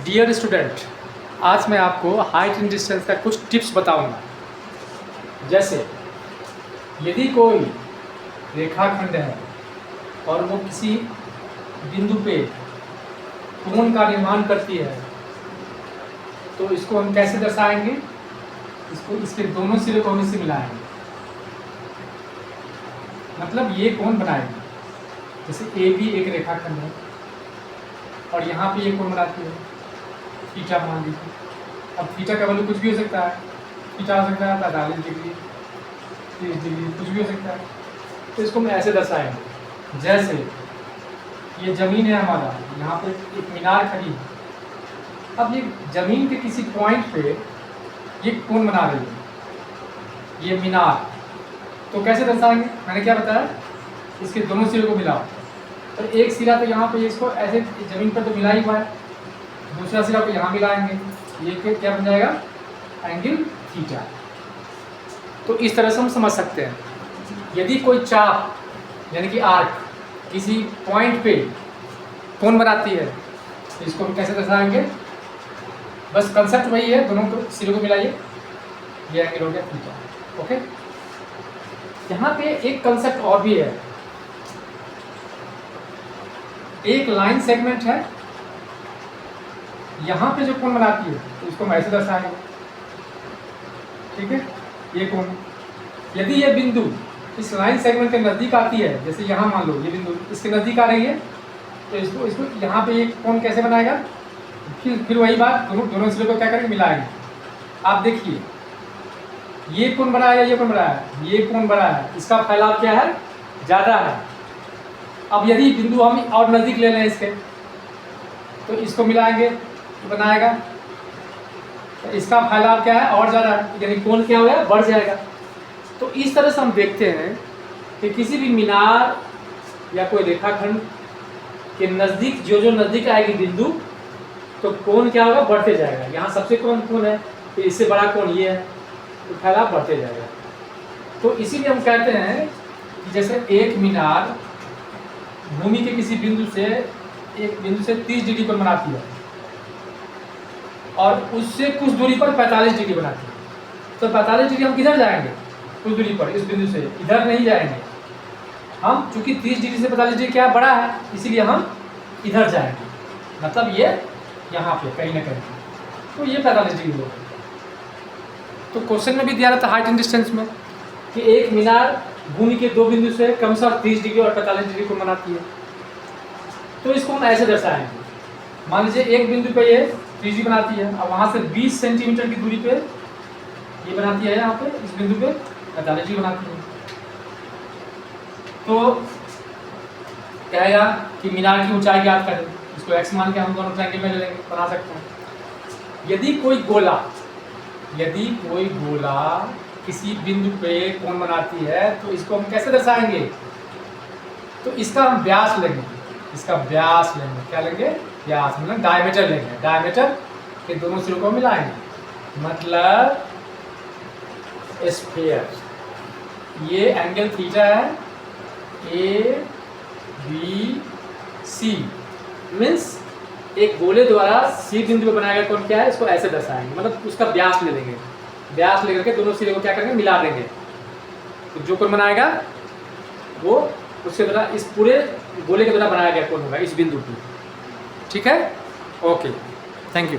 Dear student, आज मैं आपको हाइट एंड डिस्टेंस का कुछ टिप्स बताऊंगा। जैसे यदि कोई रेखाखंड है और वो किसी बिंदु पे कोण का निर्माण करती है तो इसको हम कैसे दर्शाएंगे। इसको इसके दोनों सिरे को हम इससे मिलाएंगे, मतलब ये कोण बनाएंगे। जैसे ए बी एक रेखाखंड है और यहाँ पे ये कोण बनाती है थीटा, मान लीजिए। अब थीटा का वैल्यू कुछ भी हो सकता है, थीटा हो सकता है 45 डिग्री, 30 डिग्री, कुछ भी हो सकता है। तो इसको हम ऐसे दर्शाएंगे, जैसे ये ज़मीन है हमारा, यहाँ पे एक मीनार खड़ी है। अब ये ज़मीन के किसी पॉइंट पे ये कोण बना रही है, ये मीनार। तो कैसे दर्शाएंगे, मैंने क्या बताया, इसके दोनों सिरों को मिलाओ। तो एक सिरा तो यहाँ पे इसको ऐसे ज़मीन पर तो मिला ही हुआ है, दूसरा सिरा को यहाँ मिलाएंगे, ये क्या बन जाएगा, एंगल थीटा। तो इस तरह से हम समझ सकते हैं। यदि कोई चाप यानी कि आर्क किसी पॉइंट पे कोण बनाती है तो इसको हम कैसे दर्शाएंगे। बस कंसेप्ट वही है, दोनों को सिरों को मिलाइए, ये एंगल हो गया थीटा। ओके, यहाँ पे एक कंसेप्ट और भी है। एक लाइन सेगमेंट है, यहाँ पे जो कोण बनाती है तो इसको हम ऐसे दर्शाएंगे, ठीक है। ये कोण, यदि ये बिंदु इस लाइन सेगमेंट के नज़दीक आती है, जैसे यहाँ मान लो ये बिंदु इसके नज़दीक आ रही है, तो इसको यहाँ पे एक कोण कैसे बनाएगा। फिर वही बात, दोनों सिरों को क्या करेंगे, मिलाएंगे। आप देखिए, ये कोण बनाया, ये कोण बनाया, ये कोण बनाया, इसका फैलाव क्या है, ज़्यादा है। अब यदि बिंदु हम और नज़दीक ले लें इसके, तो इसको मिलाएंगे तो बनाएगा, तो इसका फैलाव क्या है, और ज़्यादा है, यानी कोण क्या हो गया, बढ़ जाएगा। तो इस तरह से हम देखते हैं कि किसी भी मीनार या कोई रेखाखंड के नज़दीक जो नज़दीक आएगी बिंदु, तो कोण क्या होगा, बढ़ते जाएगा। यहाँ सबसे कम कोण है तो इससे बड़ा कोण ये है, तो फैलाव बढ़ते जाएगा। तो इसीलिए हम कहते हैं कि जैसे एक मीनार भूमि के किसी बिंदु से 30 डिग्री पर बनाती है और उससे कुछ दूरी पर 45 डिग्री बनाती है, तो 45 डिग्री हम किधर जाएंगे, कुछ दूरी पर इस बिंदु से इधर नहीं जाएंगे हम, चूंकि 30 डिग्री से 45 डिग्री क्या बड़ा है, इसीलिए हम इधर जाएंगे, मतलब ये यहाँ पे कहीं ना कहीं, तो ये 45 डिग्री होगा। तो क्वेश्चन में भी दिया रहता है हाइट एंड डिस्टेंस में कि एक मीनार भूमि के दो बिंदु से कम से कम 30 डिग्री और 45 डिग्री को बनाती है। तो इसको हम ऐसे दर्शाएंगे, मान लीजिए एक बिंदु पे ये 30 डिग्री बनाती है और वहाँ से 20 सेंटीमीटर की दूरी पे ये बनाती है, यहाँ पे इस बिंदु पे 45 डिग्री बनाती है। तो कहेगा कि मीनार की ऊंचाई ज्ञात करें, इसको x मान के हम दोनों ट्रायंगल में ले लेंगे, बना सकते हैं। यदि कोई गोला किसी बिंदु पे कोण बनाती है तो इसको हम कैसे दर्शाएंगे, तो इसका हम व्यास लेंगे, क्या लेंगे, व्यास, मतलब डायमीटर लेंगे, डायमीटर के दोनों सिरों को मिलाएंगे, मतलब स्फीयर। ये एंगल थीटा है, ए बी सी, मीन्स एक गोले द्वारा सी बिंदु पे बनाया गया कोण क्या है, इसको ऐसे दर्शाएंगे, मतलब उसका व्यास ले लेंगे, व्यास लेकर के दोनों सिरे को क्या करेंगे, मिला देंगे। तो जो कोण बनाएगा वो उसके द्वारा इस पूरे गोले के द्वारा बनाया गया कोण होगा इस बिंदु की, ठीक है। Okay, thank you.